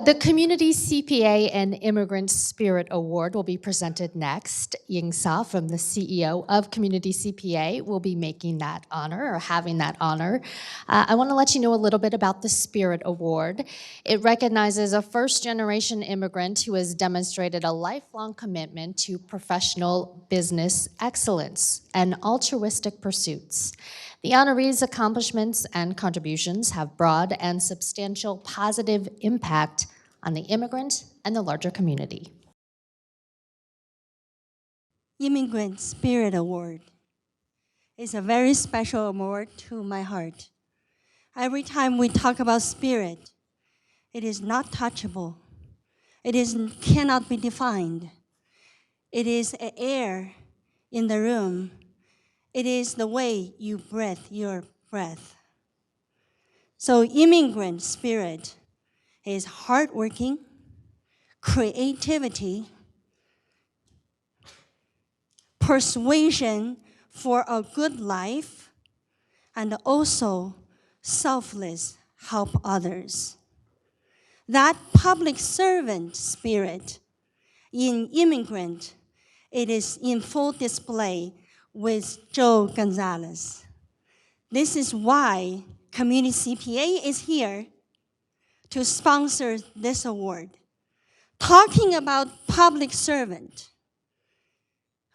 The Community CPA and Immigrant Spirit Award will be presented next. Ying Sa, from the CEO of Community CPA, will be making that honor or having that honor. I want to let you know a little bit about the Spirit Award. It recognizes a first-generation immigrant who has demonstrated a lifelong commitment to professional business excellence and altruistic pursuits. The honorees' accomplishments and contributions have broad and substantial positive impact on the immigrant and the larger community. Immigrant Spirit Award is a very special award to my heart. Every time we talk about spirit, it is not touchable. It cannot be defined. It is an air in the room. It is the way you breathe your breath. So immigrant spirit is hardworking, creativity, persuasion for a good life, and also selfless help others. That public servant spirit in immigrant, it is in full display with Joe Gonzalez. This is why Community CPA is here to sponsor this award. Talking about public servant,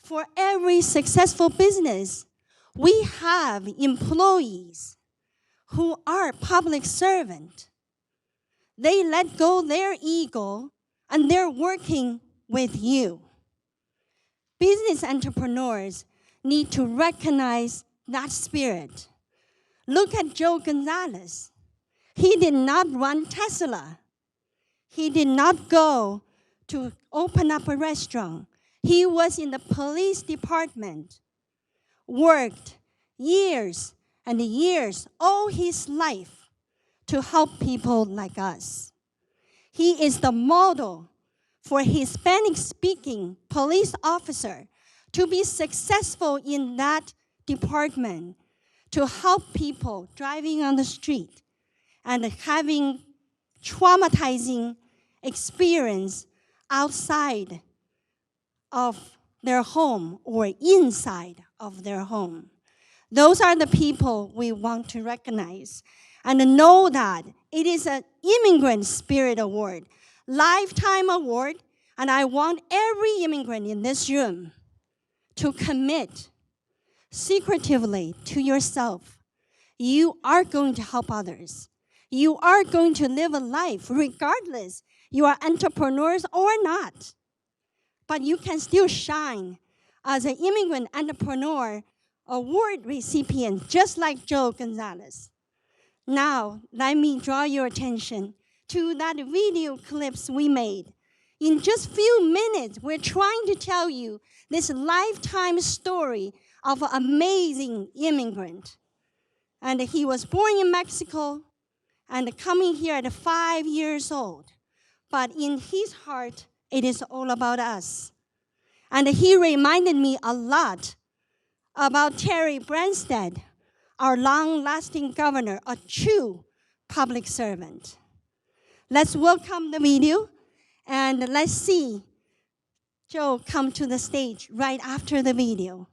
for every successful business, we have employees who are public servant. They let go their ego and they're working with you. Business entrepreneurs need to recognize that spirit. Look at Joe Gonzalez. He did not run Tesla. He did not go to open up a restaurant. He was in the police department, worked years and years, all his life, to help people like us. He is the model for Hispanic-speaking police officer to be successful in that department, to help people driving on the street and having traumatizing experience outside of their home or inside of their home. Those are the people we want to recognize and know that it is an Immigrant Spirit Award, lifetime award, and I want every immigrant in this room to commit secretively to yourself. You are going to help others. You are going to live a life regardless you are entrepreneurs or not. But you can still shine as an immigrant entrepreneur award recipient, just like Joe Gonzalez. Now, let me draw your attention to that video clips we made. In just few minutes, we're trying to tell you this lifetime story of an amazing immigrant. And he was born in Mexico and coming here at 5 years old. But in his heart, it is all about us. And he reminded me a lot about Terry Branstad, our long-lasting governor, a true public servant. Let's welcome the video, and let's see Joe come to the stage right after the video.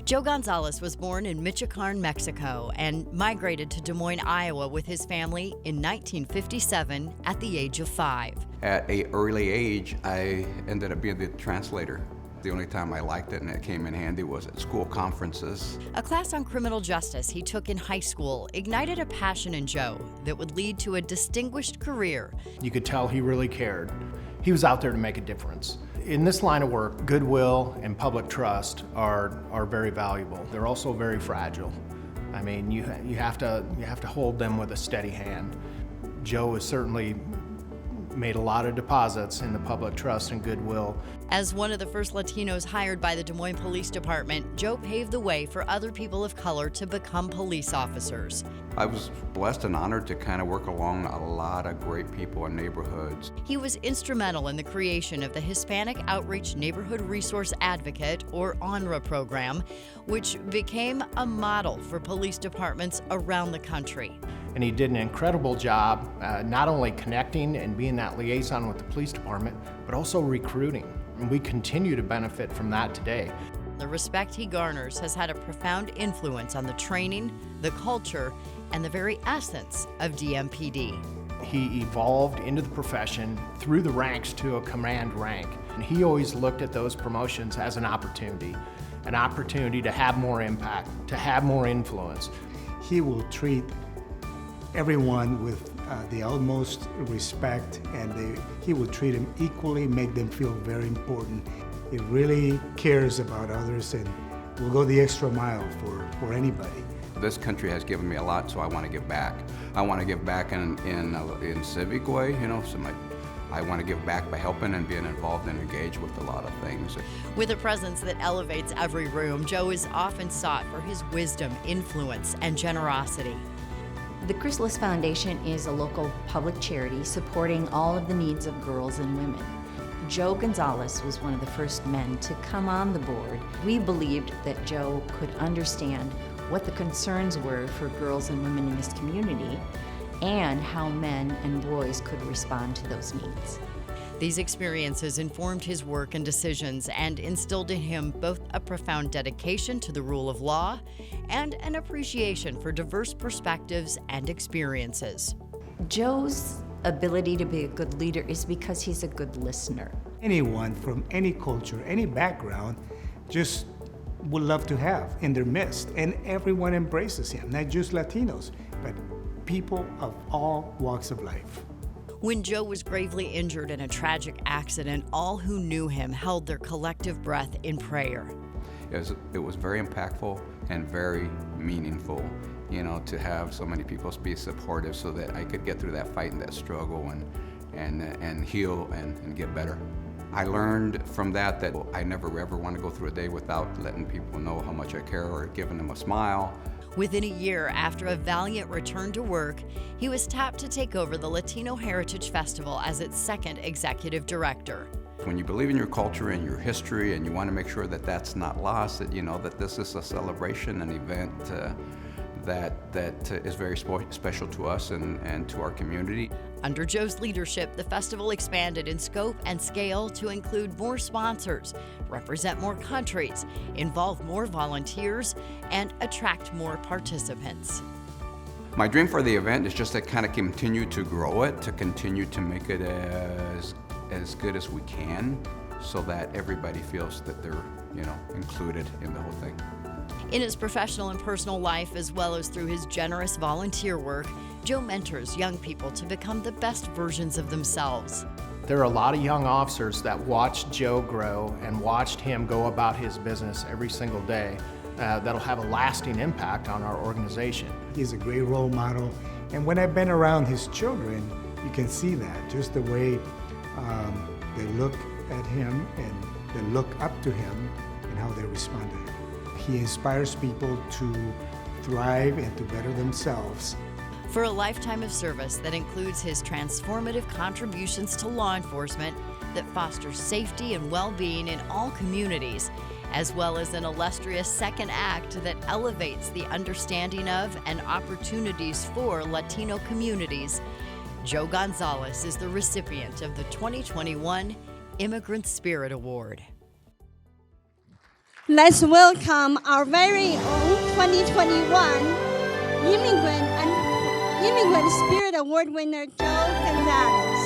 Joe Gonzalez was born in Michoacán, Mexico, and migrated to Des Moines, Iowa with his family in 1957 at the age of 5. At an early age, I ended up being the translator. The only time I liked it and it came in handy was at school conferences. A class on criminal justice he took in high school ignited a passion in Joe that would lead to a distinguished career. You could tell he really cared. He was out there to make a difference. In this line of work, goodwill and public trust are very valuable. They're also very fragile. I mean, you have to hold them with a steady hand. Joe has certainly made a lot of deposits in the public trust and goodwill. As one of the first Latinos hired by the Des Moines Police Department, Joe paved the way for other people of color to become police officers. I was blessed and honored to kind of work along a lot of great people in neighborhoods. He was instrumental in the creation of the Hispanic Outreach Neighborhood Resource Advocate, or HONRA program, which became a model for police departments around the country. And he did an incredible job not only connecting and being that liaison with the police department, but also recruiting. And we continue to benefit from that today. The respect he garners has had a profound influence on the training, the culture, and the very essence of DMPD. He evolved into the profession through the ranks to a command rank. And he always looked at those promotions as an opportunity to have more impact, to have more influence. He will treat everyone with the utmost respect, and he will treat them equally, make them feel very important. He really cares about others and will go the extra mile for anybody. This country has given me a lot, so I want to give back. I want to give back in civic way, you know. So I want to give back by helping and being involved and engaged with a lot of things. With a presence that elevates every room, Joe is often sought for his wisdom, influence, and generosity. The Chrysalis Foundation is a local public charity supporting all of the needs of girls and women. Joe Gonzalez was one of the first men to come on the board. We believed that Joe could understand what the concerns were for girls and women in this community and how men and boys could respond to those needs. These experiences informed his work and decisions and instilled in him both a profound dedication to the rule of law and an appreciation for diverse perspectives and experiences. Joe's ability to be a good leader is because he's a good listener. Anyone from any culture, any background, just would love to have in their midst, and everyone embraces him, not just Latinos, but people of all walks of life. When Joe was gravely injured in a tragic accident, all who knew him held their collective breath in prayer. It was very impactful and very meaningful, you know, to have so many people be supportive so that I could get through that fight and that struggle and heal and get better. I learned from that I never ever want to go through a day without letting people know how much I care or giving them a smile. Within a year after a valiant return to work, he was tapped to take over the Latino Heritage Festival as its second executive director. When you believe in your culture and your history and you want to make sure that that's not lost, that you know that this is a celebration, an event that is very special to us and to our community. Under Joe's leadership, the festival expanded in scope and scale to include more sponsors, represent more countries, involve more volunteers, and attract more participants. My dream for the event is just to kind of continue to grow it, to continue to make it as good as we can, so that everybody feels that they're, you know, included in the whole thing. In his professional and personal life, as well as through his generous volunteer work, Joe mentors young people to become the best versions of themselves. There are a lot of young officers that watched Joe grow and watched him go about his business every single day that'll have a lasting impact on our organization. He's a great role model, and when I've been around his children, you can see that, just the way they look at him and they look up to him and how they respond to him. He inspires people to thrive and to better themselves. For a lifetime of service that includes his transformative contributions to law enforcement that fosters safety and well-being in all communities, as well as an illustrious second act that elevates the understanding of and opportunities for Latino communities, Joe Gonzalez is the recipient of the 2021 Immigrant Spirit Award. Let's welcome our very own 2021 Immigrant Spirit Award winner, Joe Gonzalez.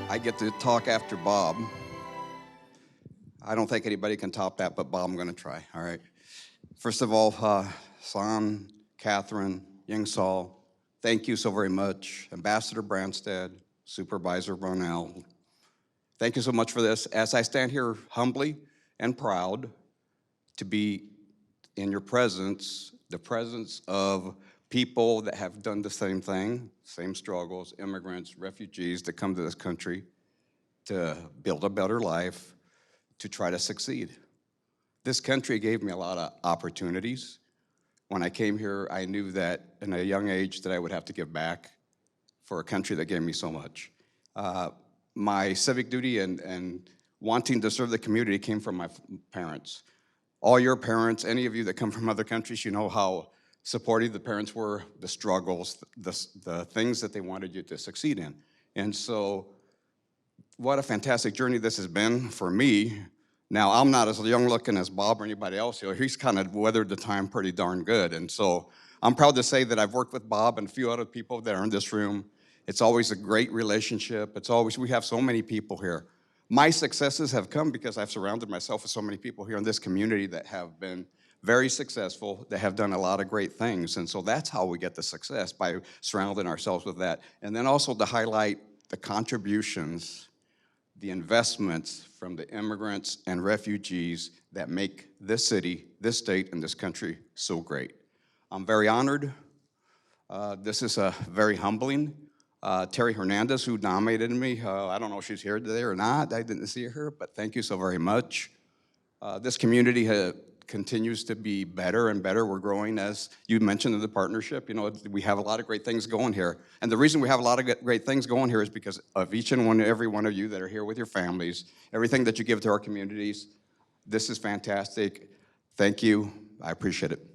I get to talk after Bob. I don't think anybody can top that, but Bob, I'm going to try, all right? First of all, San, Catherine, Ying Sol, thank you so very much. Ambassador Branstad, Supervisor Ronell, thank you so much for this. As I stand here humbly and proud to be in your presence, the presence of people that have done the same thing, same struggles, immigrants, refugees that come to this country to build a better life, to try to succeed. This country gave me a lot of opportunities. When I came here, I knew that in a young age that I would have to give back for a country that gave me so much. My civic duty and wanting to serve the community came from my parents. All your parents, any of you that come from other countries, you know how supportive the parents were, the struggles, the things that they wanted you to succeed in. And so, what a fantastic journey this has been for me. Now, I'm not as young looking as Bob or anybody else here. He's kind of weathered the time pretty darn good. And so, I'm proud to say that I've worked with Bob and a few other people that are in this room. It's always a great relationship. We have so many people here. My successes have come because I've surrounded myself with so many people here in this community that have been very successful, that have done a lot of great things. And so that's how we get the success, by surrounding ourselves with that. And then also to highlight the contributions, the investments from the immigrants and refugees that make this city, this state, and this country so great. I'm very honored. This is very humbling. Terry Hernandez, who nominated me, I don't know if she's here today or not. I didn't see her, but thank you so very much. This community continues to be better and better. We're growing, as you mentioned in the partnership. You know, we have a lot of great things going here. And the reason we have a lot of great things going here is because of each and every one of you that are here with your families, everything that you give to our communities. This is fantastic. Thank you. I appreciate it.